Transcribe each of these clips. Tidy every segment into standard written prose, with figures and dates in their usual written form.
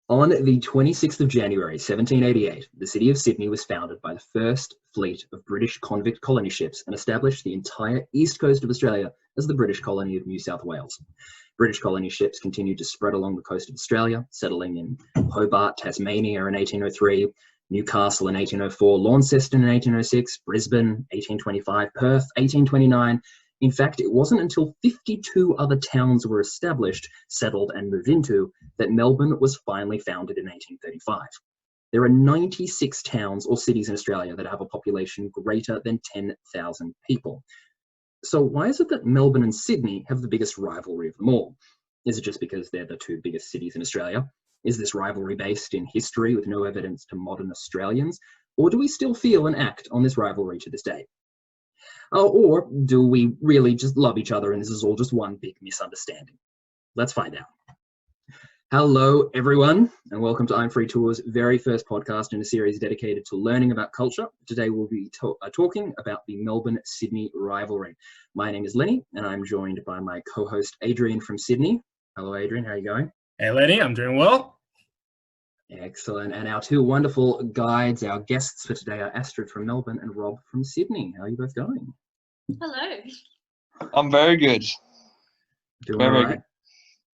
On the 26th of January, 1788, the city of Sydney was founded by the first fleet of British convict colony ships and established the entire east coast of Australia as the British colony of New South Wales. British colony ships continued to spread along the coast of Australia, settling in Hobart, Tasmania in 1803, Newcastle in 1804, Launceston in 1806, Brisbane 1825, Perth 1829. In fact, it wasn't until 52 other towns were established, settled, and moved into that Melbourne was finally founded in 1835. There are 96 towns or cities in Australia that have a population greater than 10,000 people. So why is it that Melbourne and Sydney have the biggest rivalry of them all? Is it just because they're the two biggest cities in Australia? Is this rivalry based in history with no evidence to modern Australians? Or do we still feel and act on this rivalry to this day? Or do we really just love each other and this is all just one big misunderstanding? Let's find out. Hello, everyone, and welcome to I'm Free Tour's very first podcast in a series dedicated to learning about culture. Today we'll be talking about the Melbourne-Sydney rivalry. My name is Lenny, and I'm joined by my co-host Adrian from Sydney. Hello, Adrian. How are you going? Hey, Lenny. I'm doing well. Excellent. And our two wonderful guides, our guests for today, are Astrid from Melbourne and Rob from Sydney. How are you both going? Hello. I'm very good. Doing all right.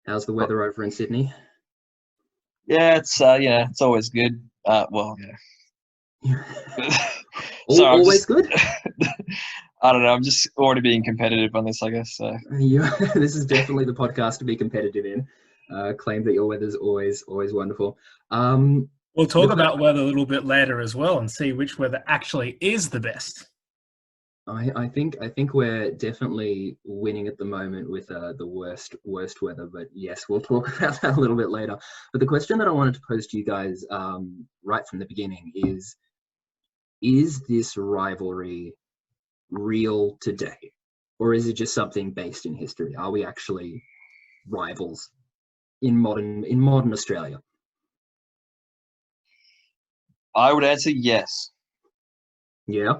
How's the weather over in Sydney? Yeah, it's always good. Always good? I don't know. I'm just already being competitive on this, I guess. So. This is definitely the podcast to be competitive in. Claim that your weather's always wonderful. We'll talk about weather a little bit later as well and see which weather actually is the best. I think we're definitely winning at the moment with the worst weather, but yes, we'll talk about that a little bit later. But the question that I wanted to pose to you guys right from the beginning is this rivalry real today, or is it just something based in history? Are we actually rivals in modern Australia? I would answer yes. Yeah.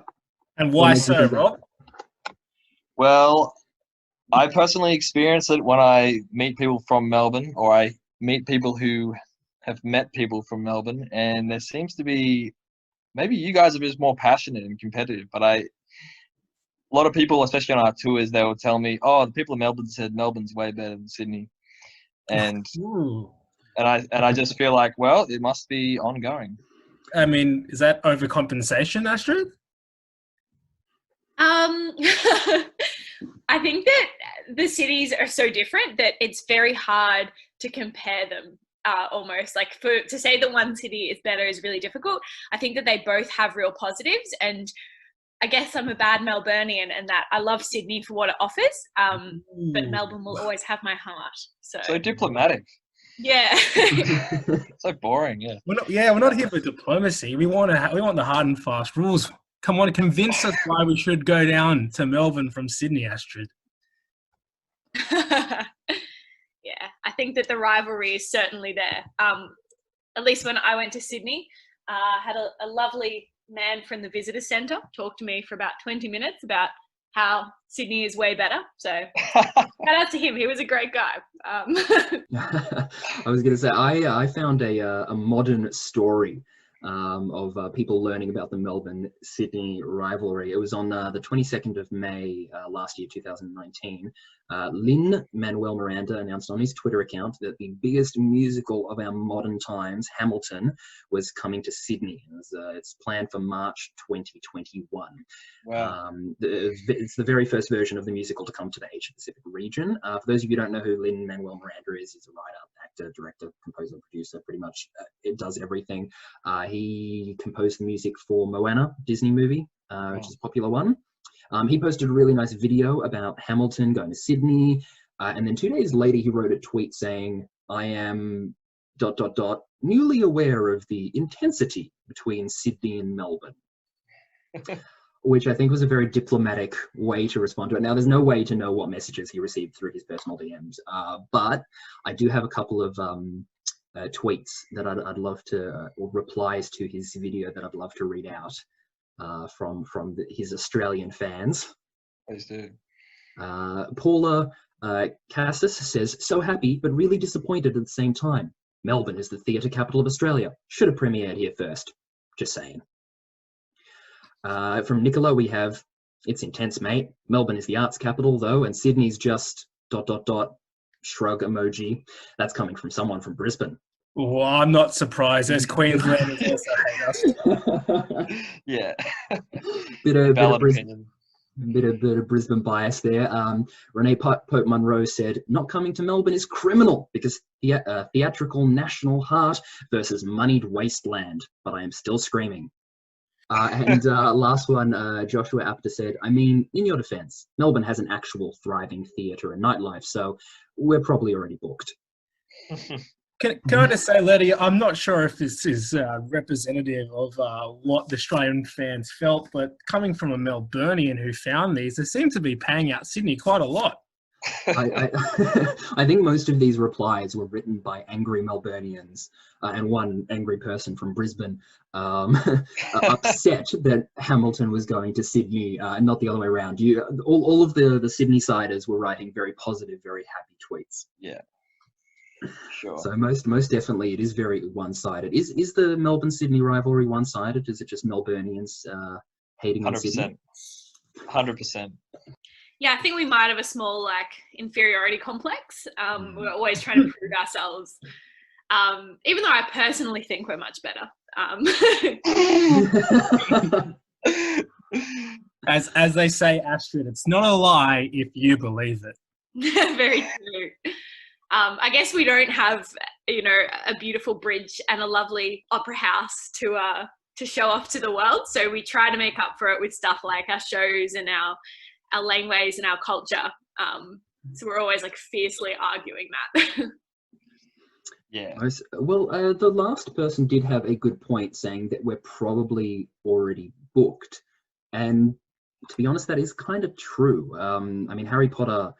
And why so, Rob? Well, I personally experience it when I meet people from Melbourne, or I meet people who have met people from Melbourne, and there seems to be, maybe you guys are just more passionate and competitive, but a lot of people, especially on our tours, they will tell me, oh, the people of Melbourne said Melbourne's way better than Sydney. And I just feel like, well, it must be ongoing. I mean, is that overcompensation, Astrid? I think that the cities are so different that it's very hard to compare them. Almost like to say that one city is better is really difficult. I think that they both have real positives, and I guess I'm a bad Melburnian and that I love Sydney for what it offers, but Melbourne will always have my heart. So diplomatic. Yeah. So boring. Yeah. We're not here for diplomacy. We want the hard and fast rules. Come on, convince us why we should go down to Melbourne from Sydney, Astrid. Yeah, I think that the rivalry is certainly there. At least when I went to Sydney, had a lovely man from the visitor centre talk to me for about 20 minutes about how Sydney is way better. So shout out to him. He was a great guy. I was going to say, I found a modern story of people learning about the Melbourne-Sydney rivalry. It was on the 22nd of May last year, 2019. Lin-Manuel Miranda announced on his Twitter account that the biggest musical of our modern times, Hamilton, was coming to Sydney. It's planned for March 2021. Wow. It's the very first version of the musical to come to the Asia Pacific region. For those of you who don't know who Lin-Manuel Miranda is, he's a writer, actor, director, composer, producer, pretty much it does everything. He composed the music for Moana, Disney movie, which is a popular one. He posted a really nice video about Hamilton going to Sydney, and then 2 days later he wrote a tweet saying, I am ... newly aware of the intensity between Sydney and Melbourne. Which I think was a very diplomatic way to respond to it. Now, there's no way to know what messages he received through his personal DMs, but I do have a couple of tweets that I'd love to, or replies to his video that I'd love to read out from his Australian fans. Please do. Paula Cassis says, so happy, but really disappointed at the same time. Melbourne is the theatre capital of Australia. Should have premiered here first. Just saying. From Nicola, we have, it's intense, mate. Melbourne is the arts capital, though, and Sydney's just ... shrug emoji. That's coming from someone from Brisbane. Well, I'm not surprised. There's Queenslanders also hate us. Yeah. Bit of Valid opinion. bit of Brisbane bias there. Renee Pope Munro said, not coming to Melbourne is criminal because theatrical national heart versus moneyed wasteland, but I am still screaming. And last one, Joshua Apter said, I mean, in your defense, Melbourne has an actual thriving theatre and nightlife, so we're probably already booked. Can I just say, Letty, I'm not sure if this is representative of what the Australian fans felt, but coming from a Melburnian who found these, they seem to be paying out Sydney quite a lot. I think most of these replies were written by angry Melburnians and one angry person from Brisbane upset that Hamilton was going to Sydney, not the other way around. All of the Sydney siders were writing very positive, very happy tweets. Yeah. Sure. So most definitely it is very one-sided. Is the Melbourne-Sydney rivalry one-sided? Is it just Melburnians hating on Sydney? 100%. Yeah, I think we might have a small inferiority complex. We're always trying to prove ourselves, even though I personally think we're much better. As they say, Astrid, it's not a lie if you believe it. Very true. I guess we don't have, a beautiful bridge and a lovely opera house to show off to the world. So we try to make up for it with stuff like our shows and our laneways and our culture. So we're always fiercely arguing that. Yeah. Well, the last person did have a good point saying that we're probably already booked. And to be honest, that is kind of true. I mean, Harry Potter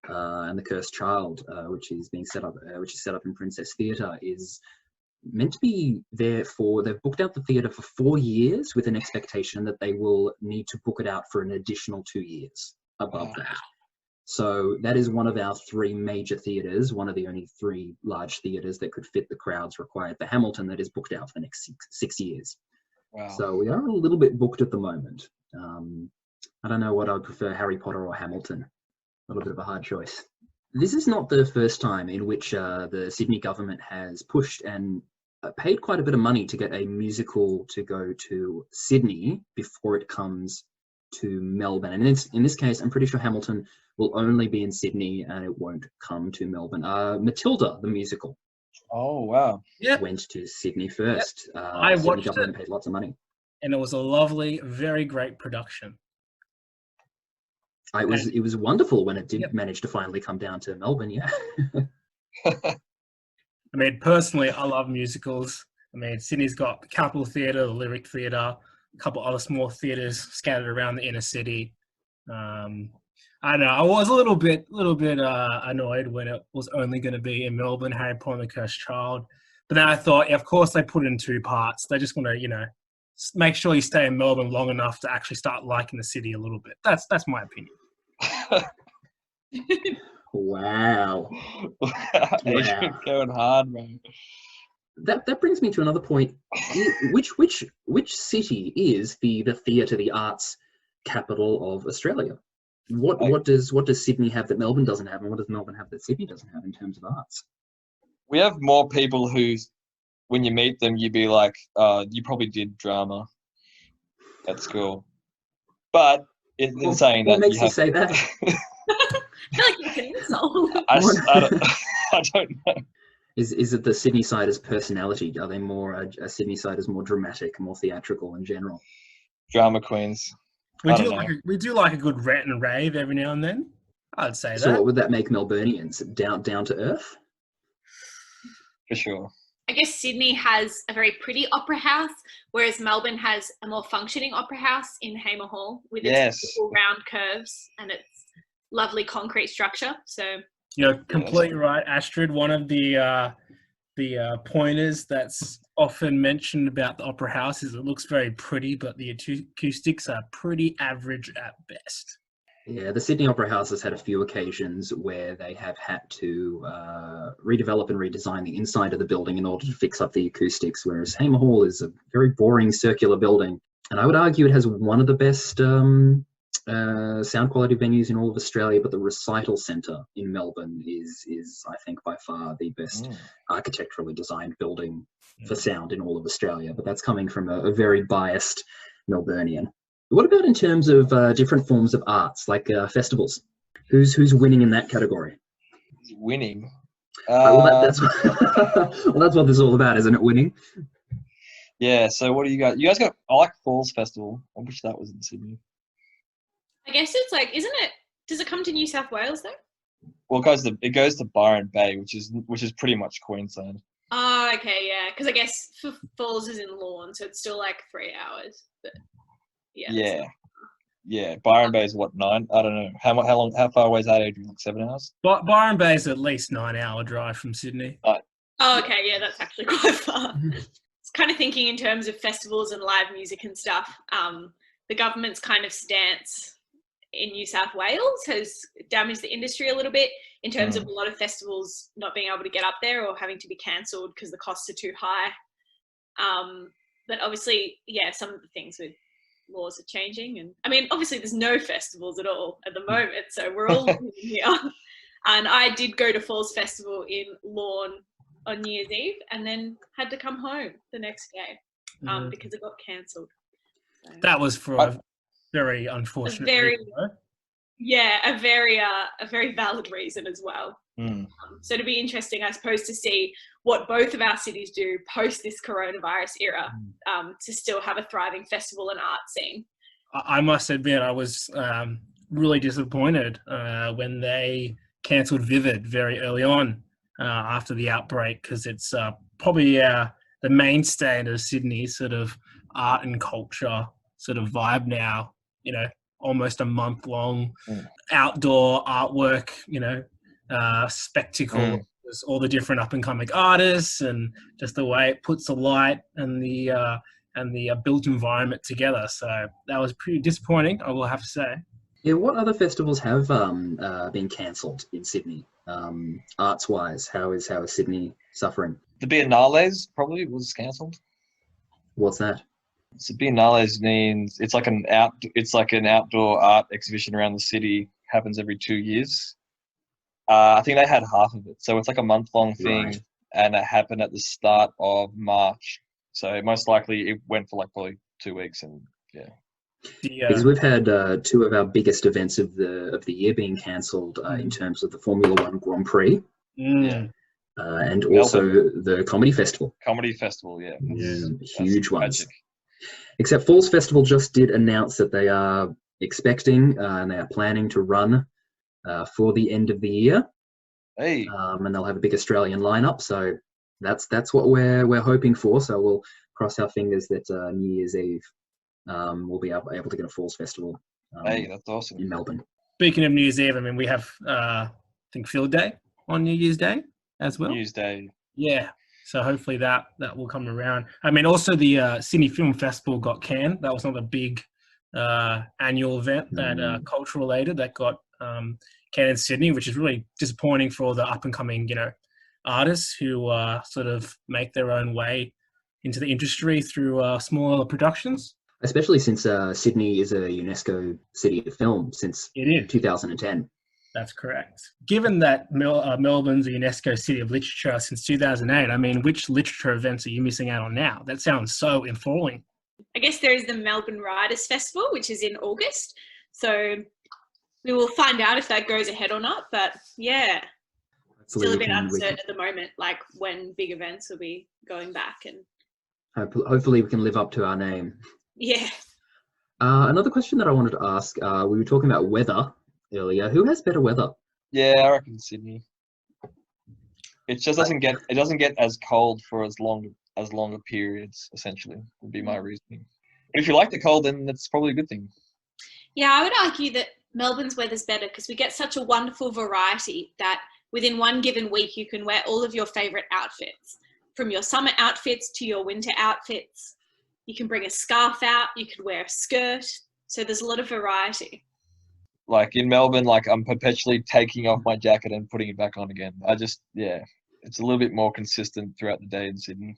and the Cursed Child, which is set up in Princess Theatre, is meant to be there they've booked out the theatre for 4 years with an expectation that they will need to book it out for an additional 2 years above that. So that is one of our 3 major theatres, one of the only 3 large theatres that could fit the crowds required for Hamilton that is booked out for the next six years. Wow. So we are a little bit booked at the moment. I don't know what I would prefer, Harry Potter or Hamilton. A little bit of a hard choice. This is not the first time in which the Sydney government has pushed and paid quite a bit of money to get a musical to go to Sydney before it comes to Melbourne. And in this case, I'm pretty sure Hamilton will only be in Sydney and it won't come to Melbourne. Matilda, the musical. Oh, wow. Yep. Went to Sydney first. Yep. I Sydney watched government it. paid lots of money. And it was a lovely, very great production. It was wonderful when it did Yep. manage to finally come down to Melbourne, yeah. I mean, personally, I love musicals. I mean, Sydney's got the Capitol Theatre, the Lyric Theatre, a couple other small theatres scattered around the inner city. I don't know. I was a little bit annoyed when it was only going to be in Melbourne, Harry Potter and the Cursed Child. But then I thought, of course, they put it in 2 parts. They just want to, make sure you stay in Melbourne long enough to actually start liking the city a little bit. That's my opinion. Wow. Adrian going hard, man. That brings me to another point. Which city is the theatre, the arts capital of Australia? What does Sydney have that Melbourne doesn't have, and what does Melbourne have that Sydney doesn't have in terms of arts? We have more people who, when you meet them, you'd be like, you probably did drama at school. But in saying what that, makes you say that? I feel like it's an insult. I don't know. Is it the Sydney siders' personality? Are they more are Sydney siders more dramatic, more theatrical in general? Drama queens. We do like a good rant and rave every now and then. I'd say So that. what would that make Melburnians? Down to earth? For sure. I guess Sydney has a very pretty opera house, whereas Melbourne has a more functioning opera house in Hamer Hall with its beautiful round curves and its lovely concrete structure. So You're completely right, Astrid. One of the pointers that's often mentioned about the opera house is it looks very pretty, but the acoustics are pretty average at best. Yeah, the Sydney Opera House has had a few occasions where they have had to redevelop and redesign the inside of the building in order to fix up the acoustics, whereas Hamer Hall is a very boring circular building. And I would argue it has one of the best sound quality venues in all of Australia, but the Recital Centre in Melbourne is I think, by far the best architecturally designed building for sound in all of Australia. But that's coming from a very biased Melburnian. What about in terms of different forms of arts, like festivals? Who's winning in that category? Winning. Well, that's well, that's what this is all about, isn't it? Winning. Yeah. So what do you got? You guys got. I like Falls Festival. I wish that was in Sydney. I guess it's like, isn't it? Does it come to New South Wales though? Well, it goes to Byron Bay, which is pretty much Queensland. Oh, okay, yeah. Because I guess Falls is in Lawn, so it's still like 3 hours. But yeah. Yeah. Byron Bay is what, 9? I don't know. How far away is that, Adrian? Like 7 hours? But Byron Bay is at least 9-hour drive from Sydney. Oh, okay, yeah, that's actually quite far. It's kind of thinking in terms of festivals and live music and stuff. The government's kind of stance in New South Wales has damaged the industry a little bit in terms of a lot of festivals not being able to get up there or having to be cancelled because the costs are too high. But obviously, yeah, some of the things with laws are changing. And I mean, obviously there's no festivals at all at the moment, so we're all living here. And I did go to Falls Festival in Lawn on New Year's Eve and then had to come home the next day because it got cancelled. So, that was for a very unfortunate reason, though. Yeah, a very valid reason as well. So it'd be interesting, I suppose, to see what both of our cities do post this coronavirus era to still have a thriving festival and art scene. I must admit, I was really disappointed when they cancelled Vivid very early on after the outbreak, because it's probably the mainstay of Sydney's sort of art and culture sort of vibe now. You know, almost a month-long outdoor artwork, spectacle. There's all the different up-and-coming artists and just the way it puts the light and the built environment together. So that was pretty disappointing, I will have to say. Yeah, what other festivals have been cancelled in Sydney, arts-wise? How is Sydney suffering? The Biennales probably was cancelled. What's that? So Biennales means it's like an outdoor art exhibition around the city. Happens every 2 years. I think they had half of it, so it's like a month-long thing, right. And it happened at the start of March. So most likely it went for like probably 2 weeks, and yeah. Because we've had two of our biggest events of the year being cancelled in terms of the Formula One Grand Prix. Yeah. And also the Comedy Festival. Comedy Festival, yeah. Huge ones. Magic. Except Falls Festival just did announce that they are expecting and they are planning to run for the end of the year. Hey. And they'll have a big Australian lineup. So that's what we're hoping for. So we'll cross our fingers that New Year's Eve we'll be able to get a Falls Festival. Hey, that's awesome. In Melbourne. Speaking of New Year's Eve, I mean, we have I think Field Day on New Year's Day as well. New Year's Day. Yeah. So hopefully that will come around. I mean, also the Sydney Film Festival got canned. That was not a big annual event that culture related that got canned in Sydney, which is really disappointing for all the up and coming artists who sort of make their own way into the industry through smaller productions. Especially since Sydney is a UNESCO City of Film since 2010. That's correct. Given that Melbourne's a UNESCO City of Literature since 2008, I mean, which literature events are you missing out on now? That sounds so enthralling. I guess there is the Melbourne Writers Festival, which is in August. So we will find out if that goes ahead or not. But yeah, still a bit uncertain at the moment, like when big events will be going back. And hopefully we can live up to our name. Yeah. Another question that I wanted to ask, we were talking about weather earlier. Who has better weather? Yeah, I reckon Sydney. It just doesn't get as cold for as longer periods, essentially, would be my reasoning. But if you like the cold, then that's probably a good thing. Yeah, I would argue that Melbourne's weather's better because we get such a wonderful variety that within one given week you can wear all of your favourite outfits, from your summer outfits to your winter outfits. You can bring a scarf out, you could wear a skirt, so there's a lot of variety. Like in Melbourne, like I'm perpetually taking off my jacket and putting it back on again. It's a little bit more consistent throughout the day in Sydney.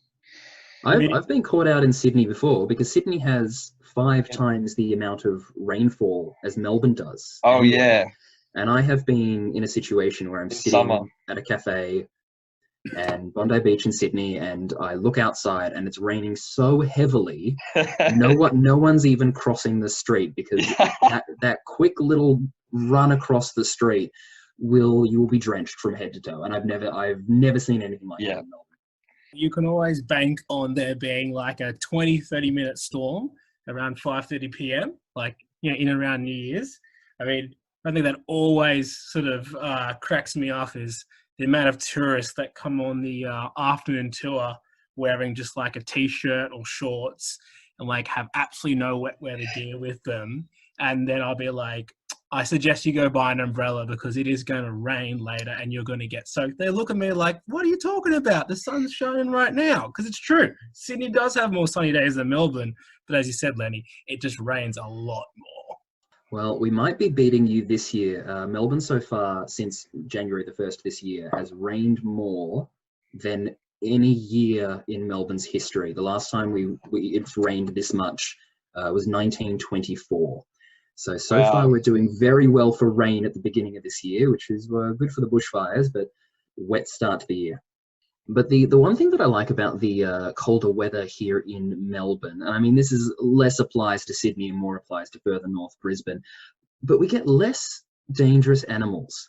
I've been caught out in Sydney before because Sydney has 5 Yeah. times the amount of rainfall as Melbourne does. Oh annually. yeah, And I have been in a situation where I'm in sitting summer. at a cafe and Bondi Beach in Sydney, and I look outside and it's raining so heavily, no one's even crossing the street because that quick little run across the street you will be drenched from head to toe. And I've never seen anything like that in Melbourne. You can always bank on there being like a 20-30 minute storm around 5:30 p.m. like in and around New Year's. I mean, I think that always sort of cracks me off is the amount of tourists that come on the afternoon tour wearing just like a t-shirt or shorts and like have absolutely no wet weather gear with them. And then I'll be like, I suggest you go buy an umbrella because it is going to rain later and you're going to get soaked. They look at me like, what are you talking about? The sun's shining right now. Because it's true. Sydney does have more sunny days than Melbourne. But as you said, Lenny, it just rains a lot more. Well, we might be beating you this year. Melbourne so far since January the 1st this year has rained more than any year in Melbourne's history. The last time it's rained this much was 1924. So Wow. far we're doing very well for rain at the beginning of this year, which is good for the bushfires, but wet start to the year. But the one thing that I like about the colder weather here in Melbourne, I mean, this is less applies to Sydney and more applies to further north Brisbane, but we get less dangerous animals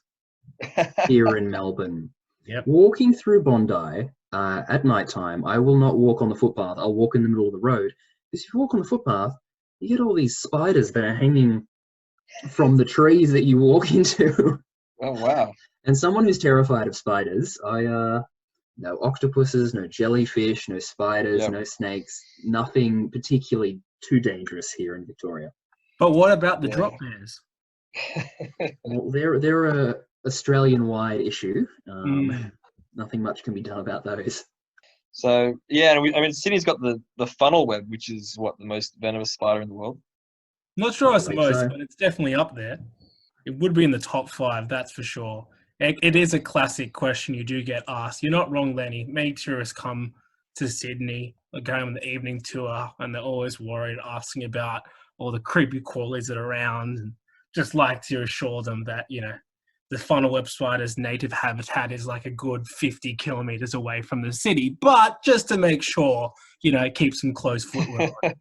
here in Melbourne. Yep. Walking through Bondi at night time, I will not walk on the footpath. I'll walk in the middle of the road. Because if you walk on the footpath, you get all these spiders that are hanging from the trees that you walk into. Oh wow. And someone who's terrified of spiders, no octopuses, no jellyfish, no spiders, Yep. no snakes, nothing particularly too dangerous here in Victoria. But what about the Yeah. drop bears? Well, they're a Australian-wide issue. Nothing much can be done about those. So yeah, I mean Sydney's got the funnel web, which is what the most venomous spider in the world. Not sure it's I the think most, so. but it's definitely up there. It would be in the top 5, that's for sure. It is a classic question you do get asked. You're not wrong, Lenny. Many tourists come to Sydney or go on the evening tour and they're always worried, asking about all the creepy crawlies that are around, and just like to assure them that, the funnel web spider's native habitat is like a good 50 kilometers away from the city, but just to make sure, it keeps some close footwear on.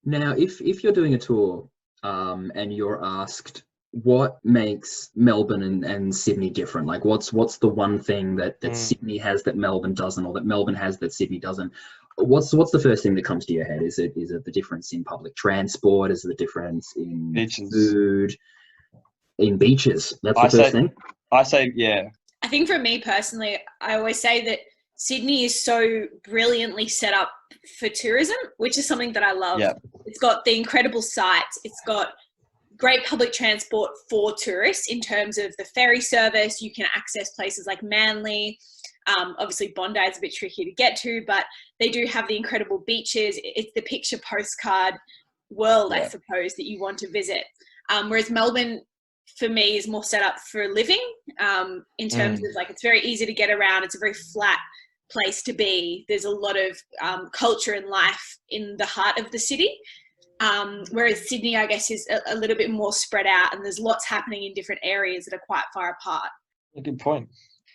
Now, if you're doing a tour and you're asked what makes Melbourne and Sydney different, like what's the one thing that Sydney has that Melbourne doesn't, or that Melbourne has that Sydney doesn't, what's the first thing that comes to your head? Is it the difference in public transport? Is it the difference in Beaches. food? In beaches? That's the first thing? I say yeah. I think for me personally, I always say that Sydney is so brilliantly set up for tourism, which is something that I love. Yep. It's got the incredible sites. It's got great public transport for tourists in terms of the ferry service. You can access places like Manly. Obviously, Bondi is a bit tricky to get to, but they do have the incredible beaches. It's the picture postcard world, I suppose, that you want to visit. Whereas Melbourne, for me, is more set up for living in terms of like it's very easy to get around. It's a very flat place to be. There's a lot of culture and life in the heart of the city. Whereas Sydney, I guess, is a little bit more spread out, and there's lots happening in different areas that are quite far apart. A good point.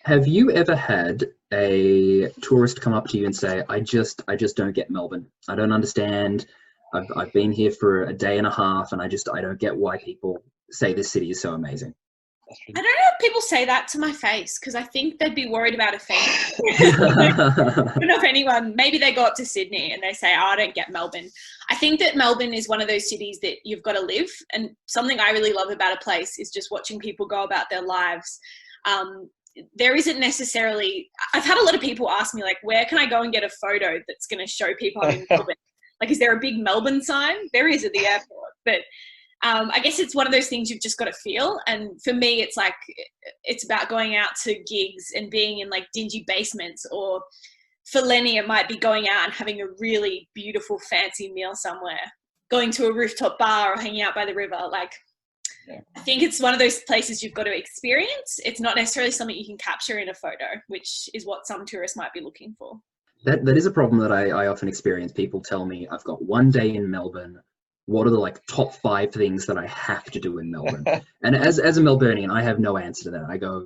Have you ever had a tourist come up to you and say, I just don't get Melbourne. I don't understand. I've been here for a day and a half and I don't get why people say this city is so amazing. I don't know if people say that to my face because I think they'd be worried about offending. I don't know if anyone, maybe they go up to Sydney and they say, I don't get Melbourne. I think that Melbourne is one of those cities that you've got to live. And something I really love about a place is just watching people go about their lives. There isn't necessarily, I've had a lot of people ask me, like, where can I go and get a photo that's going to show people I'm in Melbourne? Like, is there a big Melbourne sign? There is at the airport. But I guess it's one of those things you've just got to feel. And for me, it's like, it's about going out to gigs and being in like dingy basements, or for Lenny, it might be going out and having a really beautiful fancy meal somewhere, going to a rooftop bar or hanging out by the river. Like, I think it's one of those places you've got to experience. It's not necessarily something you can capture in a photo, which is what some tourists might be looking for. That is a problem that I often experience. People tell me, I've got one day in Melbourne. What are the like top 5 things that I have to do in Melbourne? And as a Melburnian, I have no answer to that. I go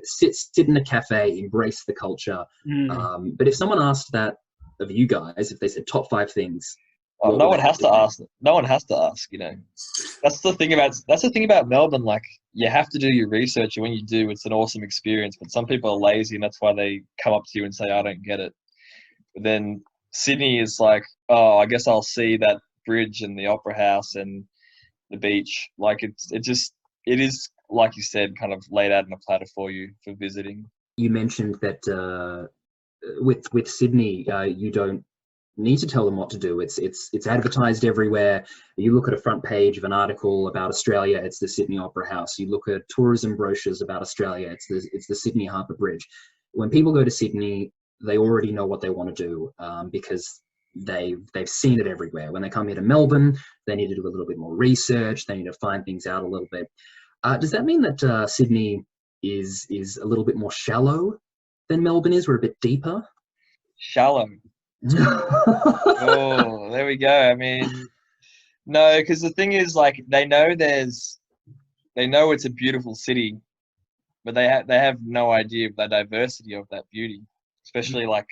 sit in a cafe, embrace the culture. But if someone asked that of you guys, if they said top 5 things, oh, no one has to ask. No one has to ask. You know, that's the thing about Melbourne. Like, you have to do your research, and when you do, it's an awesome experience. But some people are lazy, and that's why they come up to you and say, "I don't get it." But then Sydney is like, "Oh, I guess I'll see that bridge and the opera house and the beach." Like, it is like you said, kind of laid out in a platter for you for visiting. You mentioned that with Sydney, you don't need to tell them what to do. It's advertised everywhere. You look at a front page of an article about Australia, it's the Sydney Opera House. You look at tourism brochures about Australia, it's the Sydney Harbour Bridge. When people go to Sydney, they already know what they want to do because they've seen it everywhere. When they come here to Melbourne, they need to do a little bit more research. They need to find things out a little bit. Does that mean that Sydney is a little bit more shallow than Melbourne is? We're a bit deeper? Shallow. Oh, there we go. I mean, no, because the thing is, like, they know it's a beautiful city, but they have no idea of the diversity of that beauty. Especially like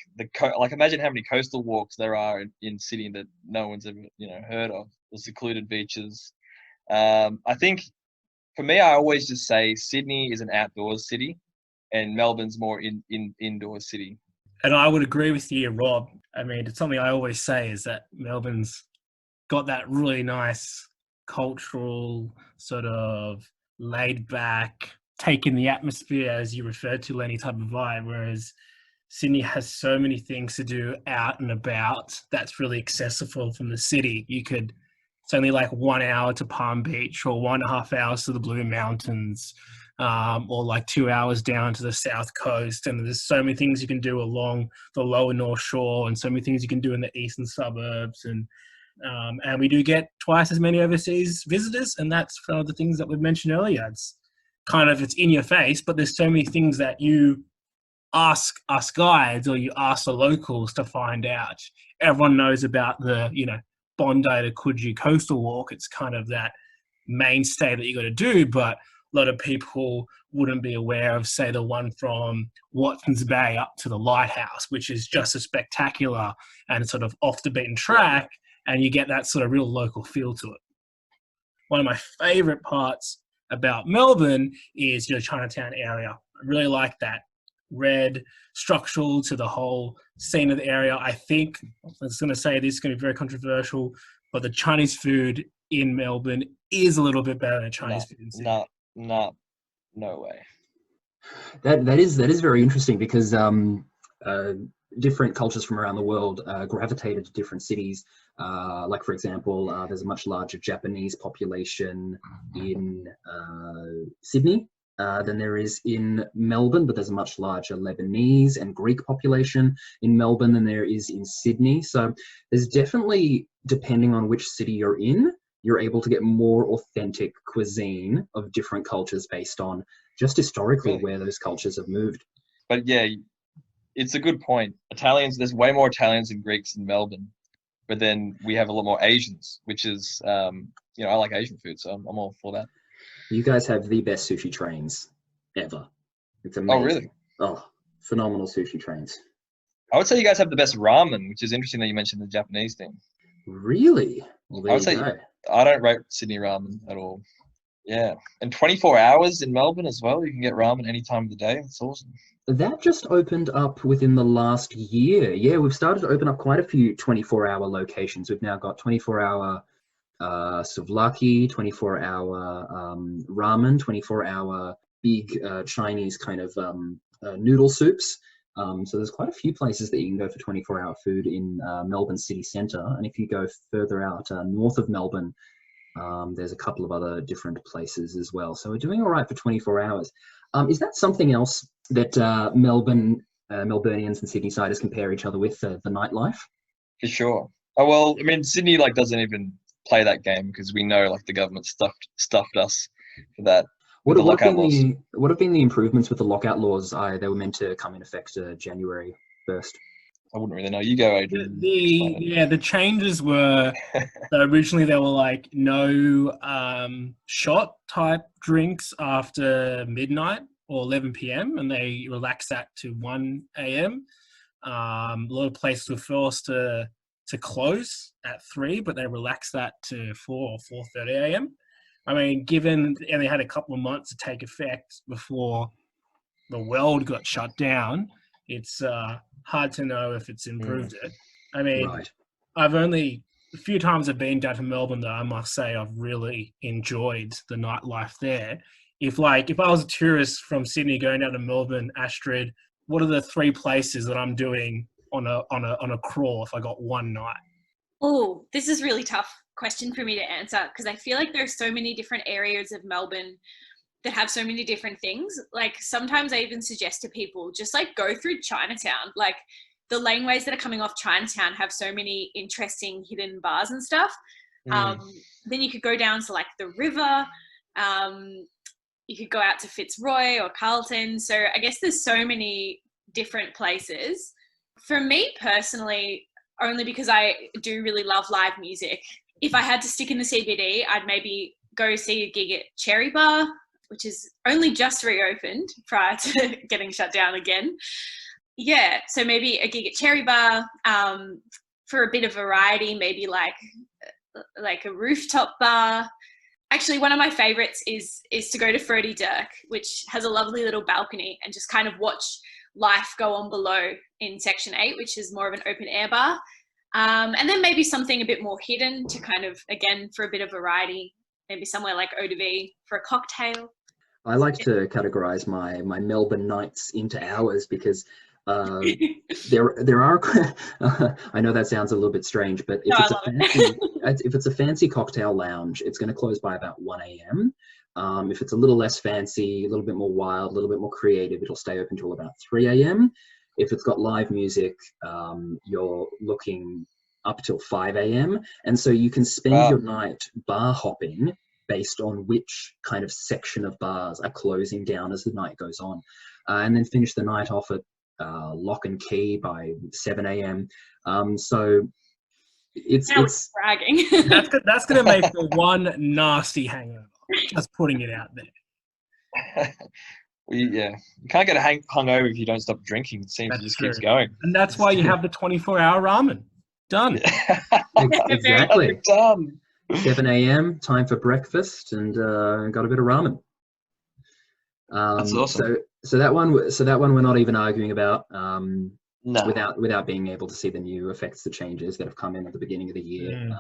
imagine how many coastal walks there are in Sydney that no one's ever heard of. The secluded beaches. I think for me, I always just say Sydney is an outdoors city, and Melbourne's more indoor city. And I would agree with you, Rob. I mean, it's something I always say is that Melbourne's got that really nice cultural sort of laid back, take in the atmosphere, as you referred to, Lenny, type of vibe, whereas Sydney has so many things to do out and about that's really accessible from the city. It's only like 1 hour to Palm Beach or 1.5 hours to the Blue Mountains. Or like 2 hours down to the south coast, and there's so many things you can do along the lower North Shore, and so many things you can do in the eastern suburbs, and we do get twice as many overseas visitors, and that's one of the things that we've mentioned earlier. It's in your face, but there's so many things that you ask us guides or you ask the locals to find out. Everyone knows about the Bondi to Coogee coastal walk. It's kind of that mainstay that you got to do, but a lot of people wouldn't be aware of, say, the one from Watson's Bay up to the lighthouse, which is just as spectacular and sort of off the beaten track, and you get that sort of real local feel to it. One of my favourite parts about Melbourne is Chinatown area. I really like that red structural to the whole scene of the area. I think, I was going to say this is going to be very controversial, but the Chinese food in Melbourne is a little bit better than Chinese food in Sydney. No way. That is very interesting because different cultures from around the world gravitated to different cities. Like, for example, there's a much larger Japanese population in Sydney than there is in Melbourne, but there's a much larger Lebanese and Greek population in Melbourne than there is in Sydney. So there's definitely, depending on which city you're in, you're able to get more authentic cuisine of different cultures based on just historically where those cultures have moved. But yeah, it's a good point. There's way more Italians and Greeks in Melbourne, but then we have a lot more Asians, which is, I like Asian food, so I'm all for that. You guys have the best sushi trains ever. It's amazing. Oh, really? Oh, phenomenal sushi trains. I would say you guys have the best ramen, which is interesting that you mentioned the Japanese thing. Really? Well, there I would say I don't rate Sydney ramen at all. Yeah. And 24 hours in Melbourne as well. You can get ramen any time of the day. It's awesome. That just opened up within the last year. Yeah, we've started to open up quite a few 24-hour locations. We've now got 24-hour souvlaki, 24-hour ramen, 24-hour big Chinese kind of noodle soups. So there's quite a few places that you can go for 24-hour food in Melbourne city centre. And if you go further out north of Melbourne, there's a couple of other different places as well. So we're doing all right for 24 hours. Is that something else that Melbournians and Sydney-siders compare each other with, the nightlife? For sure. Oh, well, I mean, Sydney doesn't even play that game because we know the government stuffed us for that. With the lockout laws. What have been the improvements with the lockout laws? They were meant to come in effect January 1st. I wouldn't really know. You go, Adrian. The changes were so originally there were like no shot type drinks after midnight or 11 p.m. and they relaxed that to 1 a.m. A lot of places were forced to close at 3, but they relaxed that to 4 or 4:30 a.m. I mean, given and they had a couple of months to take effect before the world got shut down, it's hard to know if it's improved it. I mean, Right. a few times I've been down to Melbourne, though, I must say I've really enjoyed the nightlife there. If I was a tourist from Sydney going down to Melbourne, Astrid, what are the 3 places that I'm doing on a crawl if I got one night? Oh, this is really tough question for me to answer because I feel like there's so many different areas of Melbourne that have so many different things. Like sometimes I even suggest to people just like go through Chinatown. Like the laneways that are coming off Chinatown have so many interesting hidden bars and stuff. Then you could go down to like the river. You could go out to Fitzroy or Carlton. So I guess there's so many different places. For me personally, only because I do really love live music. If I had to stick in the CBD, I'd maybe go see a gig at Cherry Bar, which is only just reopened prior to getting shut down again. Yeah, so maybe a gig at Cherry Bar for a bit of variety, maybe like a rooftop bar. Actually, one of my favorites is to go to Frody Dirk, which has a lovely little balcony and just kind of watch life go on below in Section 8, which is more of an open air bar. And then maybe something a bit more hidden to kind of, again, for a bit of variety, maybe somewhere like Eau de Vie for a cocktail. I like to categorize my Melbourne nights into hours because there are I know that sounds a little bit strange, but if it's a fancy cocktail lounge, it's going to close by about 1 a.m. If it's a little less fancy, a little bit more wild, a little bit more creative, it'll stay open till about 3 a.m. If it's got live music, you're looking up till 5 a.m. And so you can spend your night bar hopping based on which kind of section of bars are closing down as the night goes on. And then finish the night off at Lock and Key by 7 a.m. So it's bragging. That's going to make for one nasty hangover. Just putting it out there. You can't get hungover if you don't stop drinking. It seems it just keeps going. And that's why you have the 24-hour ramen. Done. Exactly. Done. 7 a.m. time for breakfast and got a bit of ramen. That's awesome. So that one we're not even arguing about. No. Without being able to see the new effects, the changes that have come in at the beginning of the year.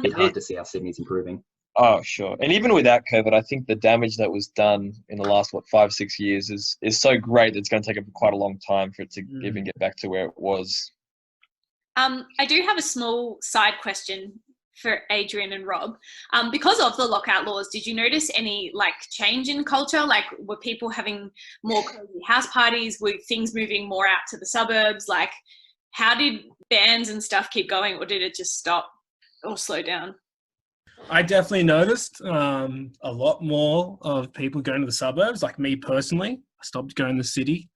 It's hard to see how Sydney's improving. Oh, sure. And even without COVID, I think the damage that was done in the last, 5-6 years is so great that it's going to take quite a long time for it to even get back to where it was. I do have a small side question for Adrian and Rob. Because of the lockout laws, did you notice any change in culture? Like, were people having more crazy house parties? Were things moving more out to the suburbs? Like, how did bands and stuff keep going, or did it just stop or slow down? I definitely noticed a lot more of people going to the suburbs. Like me personally, I stopped going to the city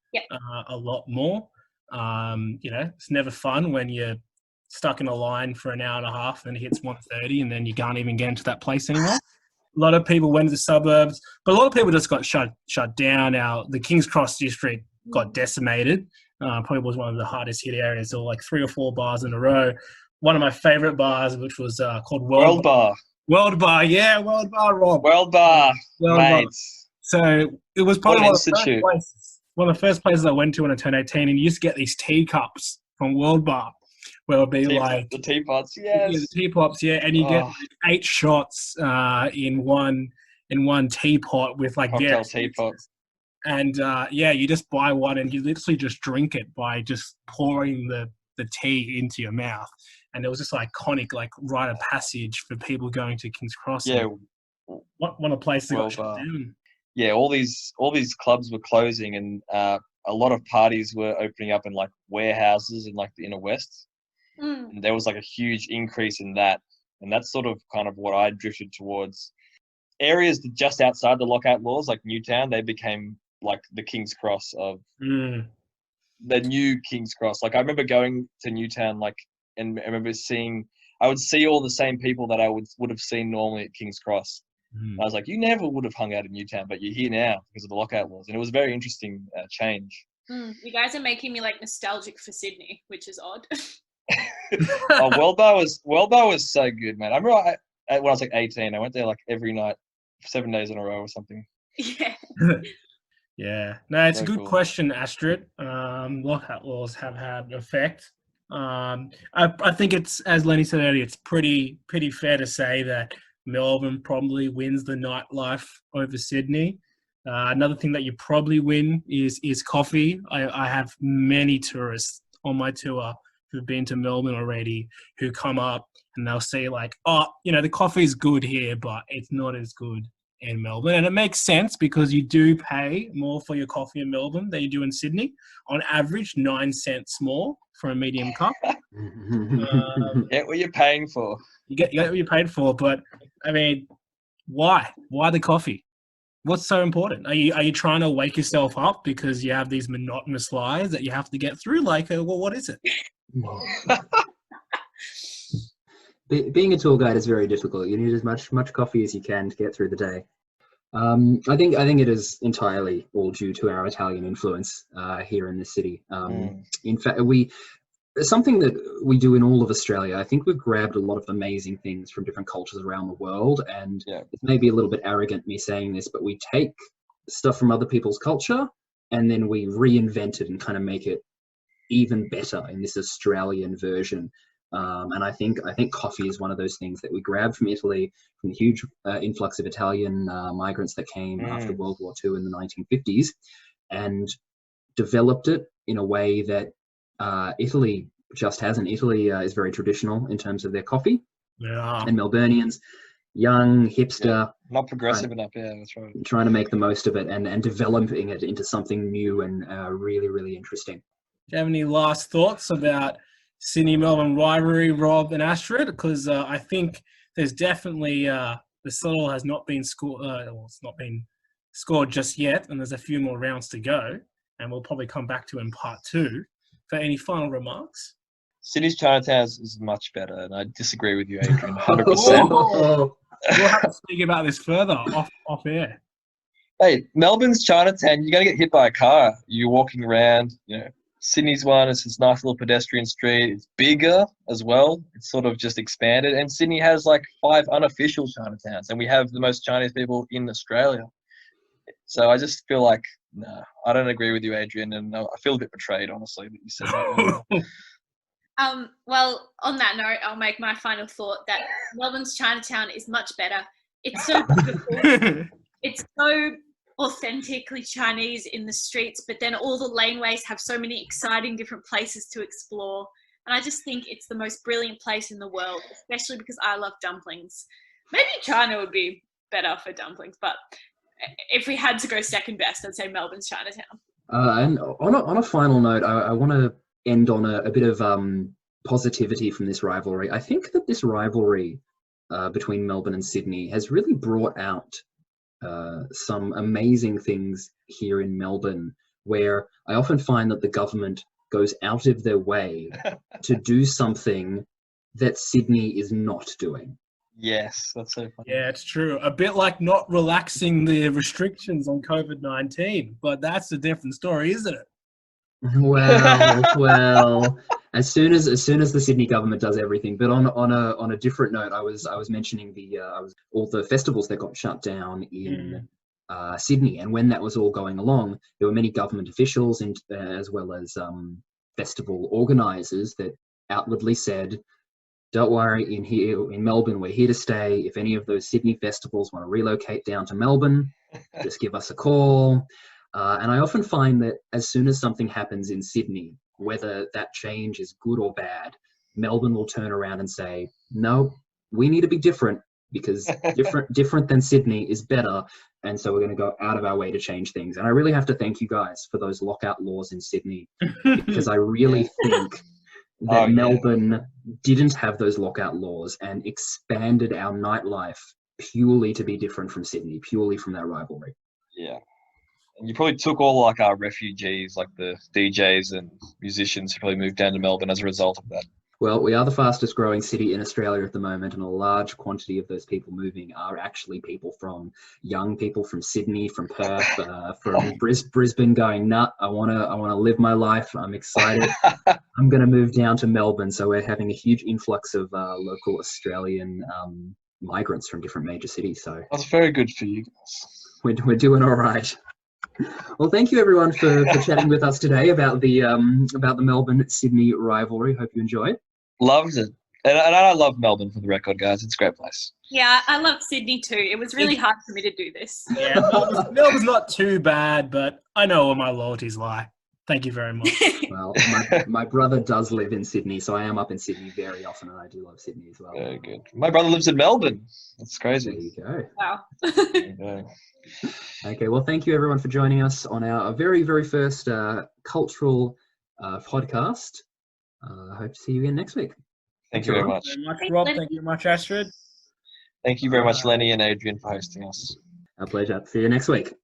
a lot more. It's never fun when you're stuck in a line for an hour and a half and it hits 1:30 and then you can't even get into that place anymore. A lot of people went to the suburbs, but a lot of people just got shut down. The King's Cross district got decimated. Probably was one of the hardest hit areas. There were 3 or 4 bars in a row. One of my favourite bars, which was called World Bar. World Bar, yeah, World Bar, Rob. World Bar, mates. So it was probably one of the first places I went to when I turned 18, and you used to get these teacups from World Bar, where it would be the teapots, yes. Yeah, the teapots, yeah, and you get 8 shots in one teapot with cocktail teapots. And you just buy one and you literally just drink it by just pouring the tea into your mouth. And it was just iconic, rite of passage for people going to King's Cross. Yeah. One of the places that got shut down. Yeah, all these clubs were closing, and a lot of parties were opening up in warehouses in the inner west. And there was a huge increase in that, and that's sort of kind of what I drifted towards. areas just outside the lockout laws, like Newtown, they became like the King's Cross of the new King's Cross. Like I remember going to Newtown, and I remember I would see all the same people that I would have seen normally at King's Cross. I was like, you never would have hung out in Newtown, but you're here now because of the lockout laws. And it was a very interesting change. You guys are making me like nostalgic for Sydney, which is odd. Oh, Wellbar was so good, man. I remember when I was like 18, I went there like every night, 7 days in a row or something. Yeah. Yeah. No, it's a good cool. question, Astrid. Lockout laws have had effect. I think it's, as Lenny said earlier, it's pretty fair to say that Melbourne probably wins the nightlife over Sydney. Another thing that you probably win is coffee. I have many tourists on my tour who've been to Melbourne already who come up and they'll say like, oh, the coffee is good here, but it's not as good in Melbourne. And it makes sense because you do pay more for your coffee in Melbourne than you do in Sydney. On average, 9 cents more for a medium cup. Get what you're paying for. You get what you paid for, but I mean, why? Why the coffee? What's so important? Are you trying to wake yourself up because you have these monotonous lives that you have to get through? Like, well, what is it? Being a tour guide is very difficult. You need as much coffee as you can to get through the day. I think it is entirely all due to our Italian influence here in the city. In fact, something that we do in all of Australia, I think we've grabbed a lot of amazing things from different cultures around the world, and it may be a little bit arrogant me saying this, but we take stuff from other people's culture and then we reinvent it and kind of make it even better in this Australian version. And I think coffee is one of those things that we grabbed from Italy, from the huge influx of Italian migrants that came after World War II in the 1950s, and developed it in a way that Italy just hasn't. Italy is very traditional in terms of their coffee. Yeah. And Melburnians, young, hipster. Not progressive enough, that's right. Trying to make the most of it and developing it into something new and really, really interesting. Do you have any last thoughts about Sydney-Melbourne rivalry, Rob and Astrid? Because I think there's definitely the settle has not been scored. It's not been scored just yet, and there's a few more rounds to go, and we'll probably come back to in part 2. For any final remarks? Sydney's Chinatown is much better, and I disagree with you, Adrian, 100%. We'll have to speak about this further off air. Hey, Melbourne's Chinatown, you're going to get hit by a car. You're walking around, Sydney's one is this nice little pedestrian street. It's bigger as well. It's sort of just expanded. And Sydney has like 5 unofficial Chinatowns, and we have the most Chinese people in Australia. So I just feel like, no, I don't agree with you, Adrian, and I feel a bit betrayed, honestly, that you said that. Well, on that note, I'll make my final thought that Melbourne's Chinatown is much better. It's so beautiful. It's so authentically Chinese in the streets, but then all the laneways have so many exciting different places to explore. And I just think it's the most brilliant place in the world, especially because I love dumplings. Maybe China would be better for dumplings, but if we had to go second best, I'd say Melbourne's Chinatown. And on a final note, I want to end on a bit of positivity from this rivalry. I think that this rivalry between Melbourne and Sydney has really brought out some amazing things here in Melbourne, where I often find that the government goes out of their way to do something that Sydney is not doing. Yes, that's so funny. Yeah, it's true. A bit like not relaxing the restrictions on COVID-19, but that's a different story, isn't it? Well, as soon as the Sydney government does everything. But on a different note, I was mentioning all the festivals that got shut down in Sydney, and when that was all going along, there were many government officials and as well as festival organisers that outwardly said, "Don't worry, in Melbourne, we're here to stay. If any of those Sydney festivals want to relocate down to Melbourne, just give us a call." And I often find that as soon as something happens in Sydney, whether that change is good or bad, Melbourne will turn around and say, "No, we need to be different because different than Sydney is better. And so we're going to go out of our way to change things." And I really have to thank you guys for those lockout laws in Sydney, because I really think that Melbourne didn't have those lockout laws and expanded our nightlife purely to be different from Sydney, purely from that rivalry. Yeah. And you probably took all like our refugees, like the DJs and musicians who probably moved down to Melbourne as a result of that. Well, we are the fastest growing city in Australia at the moment, and a large quantity of those people moving are actually young people from Sydney, from Perth, from Brisbane going, nah, I wanna live my life. I'm excited. I'm gonna move down to Melbourne. So we're having a huge influx of local Australian migrants from different major cities. So That's very good for you guys. We're doing all right. Well, thank you everyone for chatting with us today about the Melbourne-Sydney rivalry. Hope you enjoyed. Loved it. And I love Melbourne, for the record, guys. It's a great place. Yeah, I love Sydney too. It was really hard for me to do this. Yeah, Melbourne's not too bad, but I know where my loyalties lie. Thank you very much. Well, my brother does live in Sydney, so I am up in Sydney very often, and I do love Sydney as well. Very good. My brother lives in Melbourne. That's There crazy. you go. Wow. There you go. Okay, well, thank you everyone for joining us on our very, very first cultural podcast. I hope to see you again next week. Thank you very much. Thank you very much, Thanks, Rob. Lenny. Thank you very much, Astrid. Thank you very much, Lenny and Adrian, for hosting us. Our pleasure. See you next week.